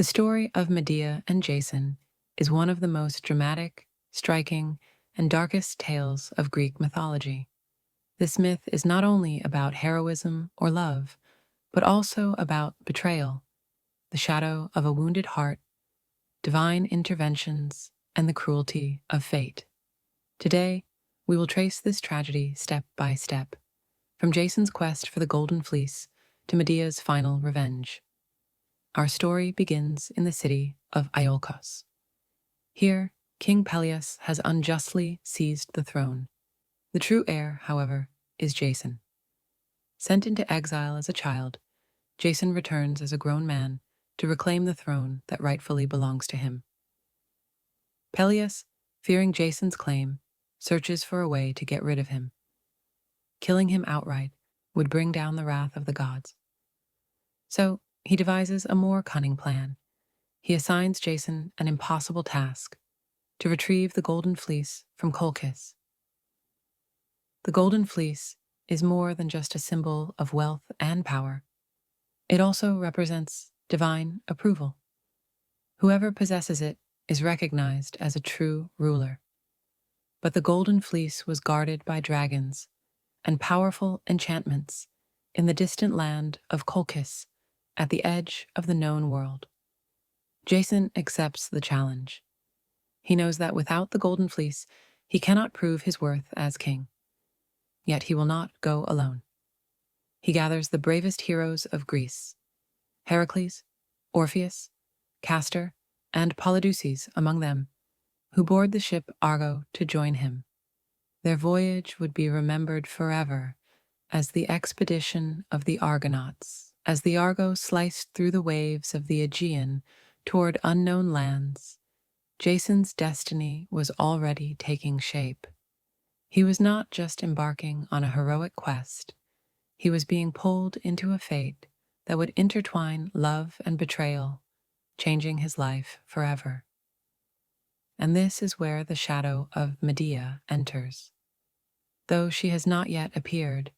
The story of Medea and Jason is one of the most dramatic, striking, and darkest tales of Greek mythology. This myth is not only about heroism or love, but also about betrayal, the shadow of a wounded heart, divine interventions, and the cruelty of fate. Today, we will trace this tragedy step by step, from Jason's quest for the Golden Fleece to Medea's final revenge. Our story begins in the city of Iolcos. Here, King Peleus has unjustly seized the throne. The true heir, however, is Jason. Sent into exile as a child, Jason returns as a grown man to reclaim the throne that rightfully belongs to him. Peleus, fearing Jason's claim, searches for a way to get rid of him. Killing him outright would bring down the wrath of the gods. So, he devises a more cunning plan. He assigns Jason an impossible task: to retrieve the Golden Fleece from Colchis. The Golden Fleece is more than just a symbol of wealth and power. It also represents divine approval. Whoever possesses it is recognized as a true ruler. But the Golden Fleece was guarded by dragons and powerful enchantments in the distant land of Colchis, at the edge of the known world. Jason accepts the challenge. He knows that without the Golden Fleece, he cannot prove his worth as king. Yet he will not go alone. He gathers the bravest heroes of Greece: Heracles, Orpheus, Castor, and Polydeuces among them, who board the ship Argo to join him. Their voyage would be remembered forever as the expedition of the Argonauts, as the Argo sliced through the waves of the Aegean toward unknown lands. Jason's destiny was already taking shape. He was not just embarking on a heroic quest, he was being pulled into a fate that would intertwine love and betrayal, changing his life forever. And this is where the shadow of Medea enters. Though she has not yet appeared,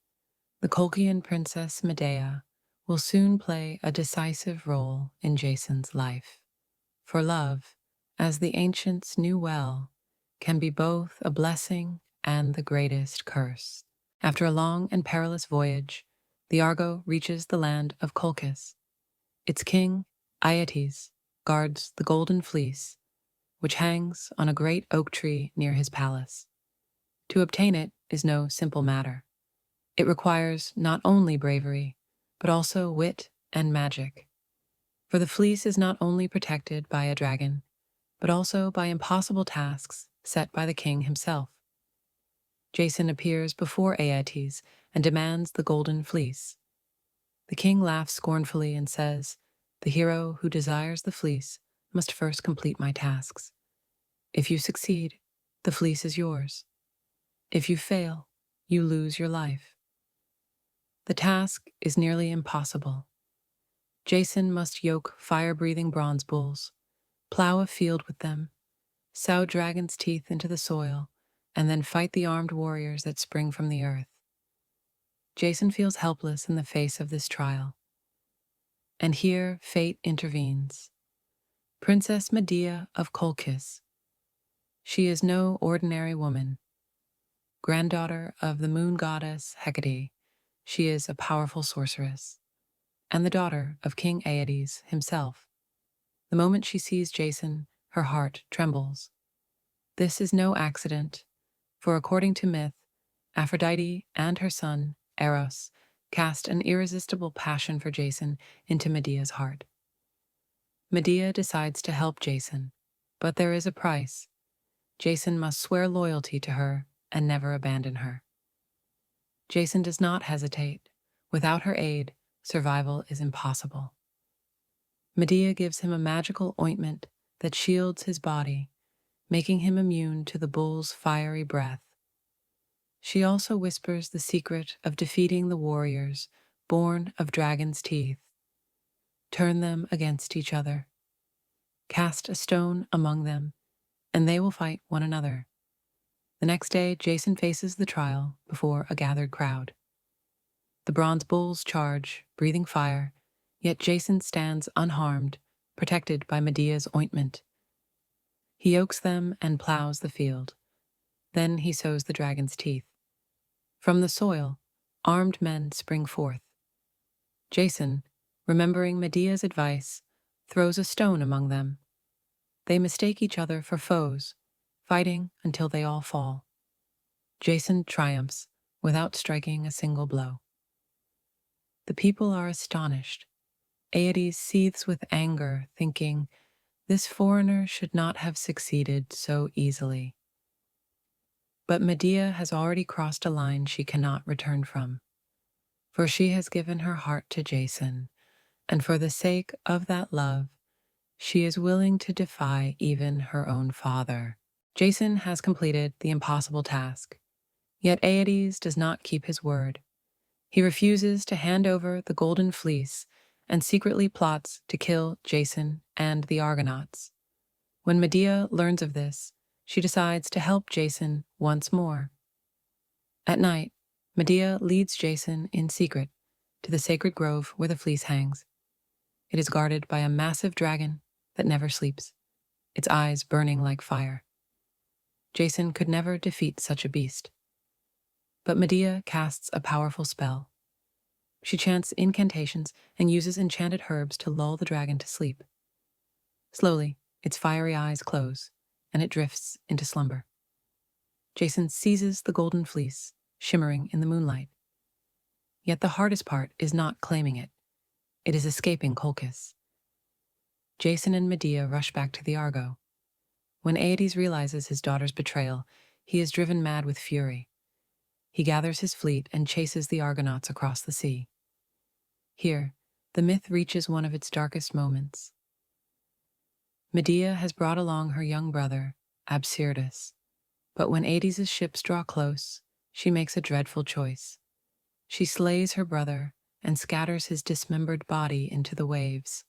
the Colchian princess Medea will soon play a decisive role in Jason's life. For love, as the ancients knew well, can be both a blessing and the greatest curse. After a long and perilous voyage, the Argo reaches the land of Colchis. Its king, Aeetes, guards the Golden Fleece, which hangs on a great oak tree near his palace. To obtain it is no simple matter. It requires not only bravery, but also wit and magic. For the fleece is not only protected by a dragon, but also by impossible tasks set by the king himself. Jason appears before Aeetes and demands the Golden Fleece. The king laughs scornfully and says, "The hero who desires the fleece must first complete my tasks. If you succeed, the fleece is yours. If you fail, you lose your life." The task is nearly impossible. Jason must yoke fire-breathing bronze bulls, plow a field with them, sow dragons' teeth into the soil, and then fight the armed warriors that spring from the earth. Jason feels helpless in the face of this trial. And here fate intervenes. Princess Medea of Colchis. She is no ordinary woman. Granddaughter of the moon goddess Hecate, she is a powerful sorceress, and the daughter of King Aeetes himself. The moment she sees Jason, her heart trembles. This is no accident, for according to myth, Aphrodite and her son, Eros, cast an irresistible passion for Jason into Medea's heart. Medea decides to help Jason, but there is a price. Jason must swear loyalty to her and never abandon her. Jason does not hesitate. Without her aid, survival is impossible. Medea gives him a magical ointment that shields his body, making him immune to the bull's fiery breath. She also whispers the secret of defeating the warriors born of dragon's teeth. Turn them against each other. Cast a stone among them, and they will fight one another. The next day, Jason faces the trial before a gathered crowd. The bronze bulls charge, breathing fire, yet Jason stands unharmed, protected by Medea's ointment. He yokes them and plows the field. Then he sows the dragon's teeth. From the soil, armed men spring forth. Jason, remembering Medea's advice, throws a stone among them. They mistake each other for foes, fighting until they all fall. Jason triumphs without striking a single blow. The people are astonished. Aedes seethes with anger, thinking, "This foreigner should not have succeeded so easily." But Medea has already crossed a line she cannot return from, for she has given her heart to Jason, and for the sake of that love, she is willing to defy even her own father. Jason has completed the impossible task, yet Aedes does not keep his word. He refuses to hand over the Golden Fleece and secretly plots to kill Jason and the Argonauts. When Medea learns of this, she decides to help Jason once more. At night, Medea leads Jason in secret to the sacred grove where the fleece hangs. It is guarded by a massive dragon that never sleeps, its eyes burning like fire. Jason could never defeat such a beast. But Medea casts a powerful spell. She chants incantations and uses enchanted herbs to lull the dragon to sleep. Slowly, its fiery eyes close, and it drifts into slumber. Jason seizes the Golden Fleece, shimmering in the moonlight. Yet the hardest part is not claiming it. It is escaping Colchis. Jason and Medea rush back to the Argo. When Aedes realizes his daughter's betrayal, he is driven mad with fury. He gathers his fleet and chases the Argonauts across the sea. Here, the myth reaches one of its darkest moments. Medea has brought along her young brother, Absyrtus, but when Aedes' ships draw close, she makes a dreadful choice. She slays her brother and scatters his dismembered body into the waves.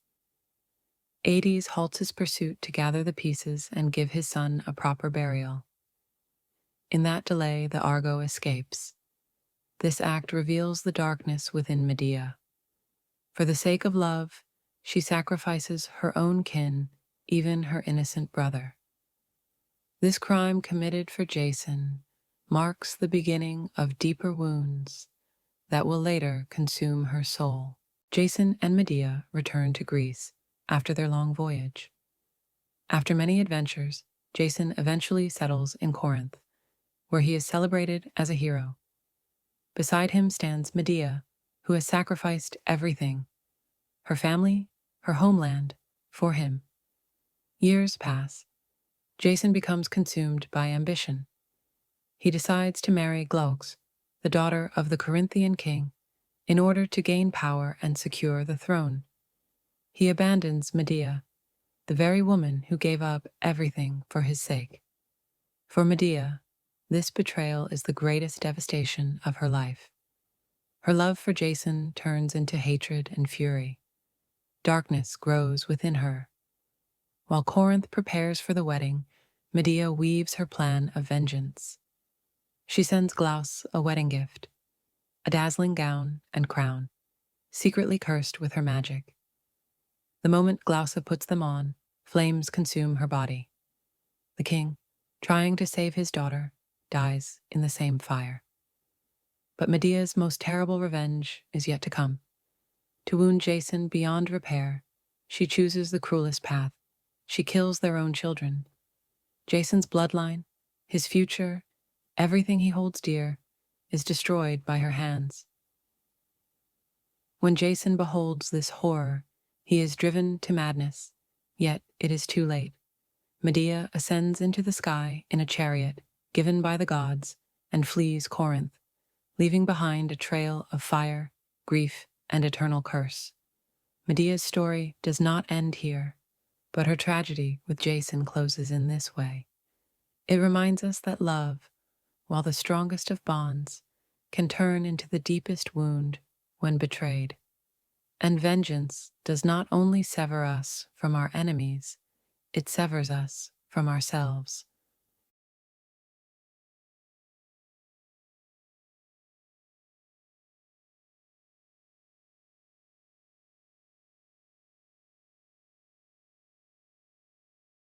Aedes halts his pursuit to gather the pieces and give his son a proper burial. In that delay, the Argo escapes. This act reveals the darkness within Medea. For the sake of love, she sacrifices her own kin, even her innocent brother. This crime committed for Jason marks the beginning of deeper wounds that will later consume her soul. Jason and Medea return to Greece after their long voyage. After many adventures, Jason eventually settles in Corinth, where he is celebrated as a hero. Beside him stands Medea, who has sacrificed everything, her family, her homeland, for him. Years pass. Jason becomes consumed by ambition. He decides to marry Glaucs, the daughter of the Corinthian king, in order to gain power and secure the throne. He abandons Medea, the very woman who gave up everything for his sake. For Medea, this betrayal is the greatest devastation of her life. Her love for Jason turns into hatred and fury. Darkness grows within her. While Corinth prepares for the wedding, Medea weaves her plan of vengeance. She sends Glauce a wedding gift, a dazzling gown and crown, secretly cursed with her magic. The moment Glauce puts them on, flames consume her body. The king, trying to save his daughter, dies in the same fire. But Medea's most terrible revenge is yet to come. To wound Jason beyond repair, she chooses the cruelest path. She kills their own children. Jason's bloodline, his future, everything he holds dear, is destroyed by her hands. When Jason beholds this horror, he is driven to madness, yet it is too late. Medea ascends into the sky in a chariot given by the gods and flees Corinth, leaving behind a trail of fire, grief, and eternal curse. Medea's story does not end here, but her tragedy with Jason closes in this way. It reminds us that love, while the strongest of bonds, can turn into the deepest wound when betrayed. And vengeance does not only sever us from our enemies, it severs us from ourselves.